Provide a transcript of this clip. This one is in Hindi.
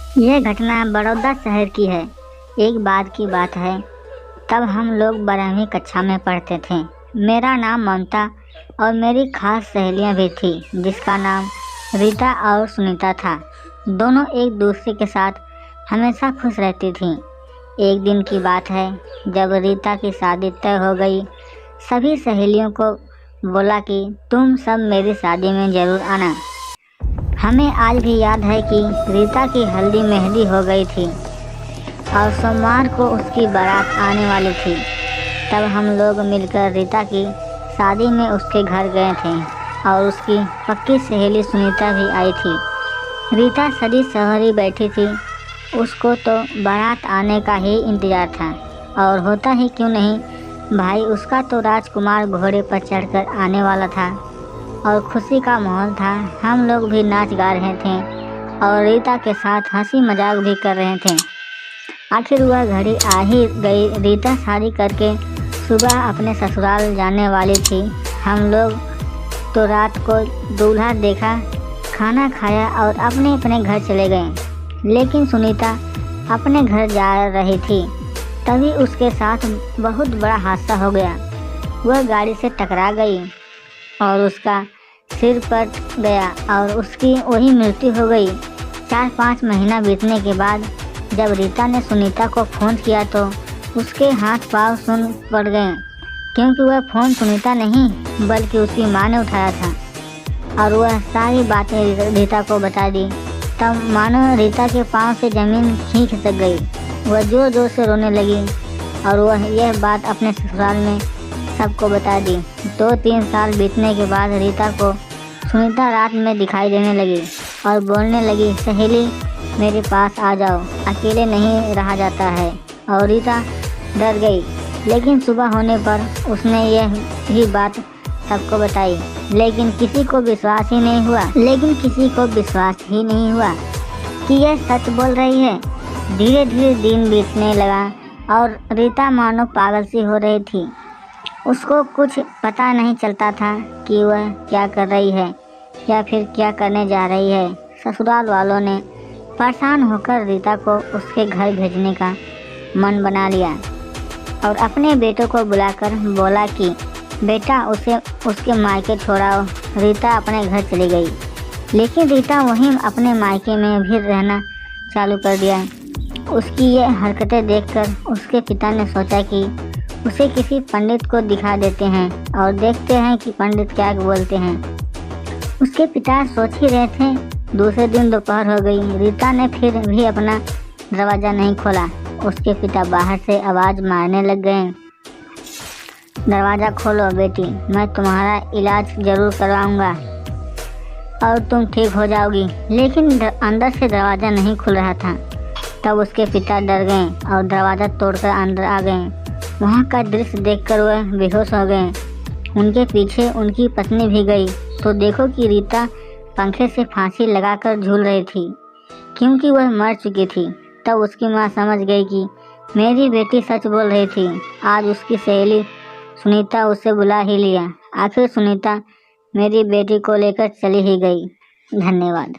यह घटना बड़ौदा शहर की है। एक बार की बात है, तब हम लोग 12वीं कक्षा में पढ़ते थे। मेरा नाम ममता और मेरी खास सहेलियां भी थी, जिसका नाम रीता और सुनीता था। दोनों एक दूसरे के साथ हमेशा खुश रहती थीं। एक दिन की बात है, जब रीता की शादी तय हो गई। सभी सहेलियों को बोला कि तुम सब मेरी शादी में ज़रूर आना। हमें आज भी याद है कि रीता की हल्दी मेहंदी हो गई थी और सोमवार को उसकी बारात आने वाली थी। तब हम लोग मिलकर रीता की शादी में उसके घर गए थे और उसकी पक्की सहेली सुनीता भी आई थी। रीता सजी सवरी बैठी थी। उसको तो बारात आने का ही इंतज़ार था, और होता ही क्यों नहीं भाई, उसका तो राजकुमार घोड़े पर चढ़कर आने वाला था और खुशी का माहौल था। हम लोग भी नाच गा रहे थे और रीता के साथ हंसी मजाक भी कर रहे थे। आखिर वह घड़ी आ ही गई। रीता शादी करके सुबह अपने ससुराल जाने वाली थी। हम लोग तो रात को दूल्हा देखा, खाना खाया और अपने अपने घर चले गए। लेकिन सुनीता अपने घर जा रही थी, तभी उसके साथ बहुत बड़ा हादसा हो गया। वह गाड़ी से टकरा गई और उसका सिर फट गया और उसकी वही मृत्यु हो गई। 4-5 महीना बीतने के बाद जब रीता ने सुनीता को फ़ोन किया तो उसके हाथ पांव सुन पड़ गए, क्योंकि वह फ़ोन सुनीता नहीं बल्कि उसकी माँ ने उठाया था और वह सारी बातें रीता को बता दी। तब मानो रीता के पाँव से ज़मीन ही खिसक गई। वह ज़ोर ज़ोर से रोने लगी और वह यह बात अपने ससुराल में सबको बता दी। 2-3 साल बीतने के बाद रीता को सुनीता रात में दिखाई देने लगी और बोलने लगी, सहेली मेरे पास आ जाओ, अकेले नहीं रहा जाता है। और रीता डर गई, लेकिन सुबह होने पर उसने यह ही बात सबको बताई। लेकिन किसी को विश्वास ही नहीं हुआ कि यह सच बोल रही है। धीरे धीरे दिन बीतने लगा और रीता मानो पागल सी हो रही थी। उसको कुछ पता नहीं चलता था कि वह क्या कर रही है या फिर क्या करने जा रही है। ससुराल वालों ने परेशान होकर रीता को उसके घर भेजने का मन बना लिया और अपने बेटों को बुलाकर बोला कि बेटा उसे उसके मायके छोड़ाओ। रीता अपने घर चली गई, लेकिन रीता वहीं अपने मायके में भी रहना चालू कर दिया। उसकी ये हरकतें देखकर उसके पिता ने सोचा कि उसे किसी पंडित को दिखा देते हैं और देखते हैं कि पंडित क्या बोलते हैं। उसके पिता सोच ही रहे थे। दूसरे दिन दोपहर हो गई। रीता ने फिर भी अपना दरवाज़ा नहीं खोला। उसके पिता बाहर से आवाज़ मारने लग गए, दरवाज़ा खोलो बेटी, मैं तुम्हारा इलाज ज़रूर करवाऊंगा और तुम ठीक हो जाओगी। लेकिन अंदर से दरवाज़ा नहीं खुल रहा था। तब उसके पिता डर गए और दरवाज़ा तोड़कर अंदर आ गए। वहाँ का दृश्य देखकर वह बेहोश हो गए। उनके पीछे उनकी पत्नी भी गई तो देखो कि रीता पंखे से फांसी लगाकर झूल रही थी, क्योंकि वह मर चुकी थी। तब उसकी माँ समझ गई कि मेरी बेटी सच बोल रही थी। आज उसकी सहेली सुनीता उसे बुला ही लिया। आखिर सुनीता मेरी बेटी को लेकर चली ही गई। धन्यवाद।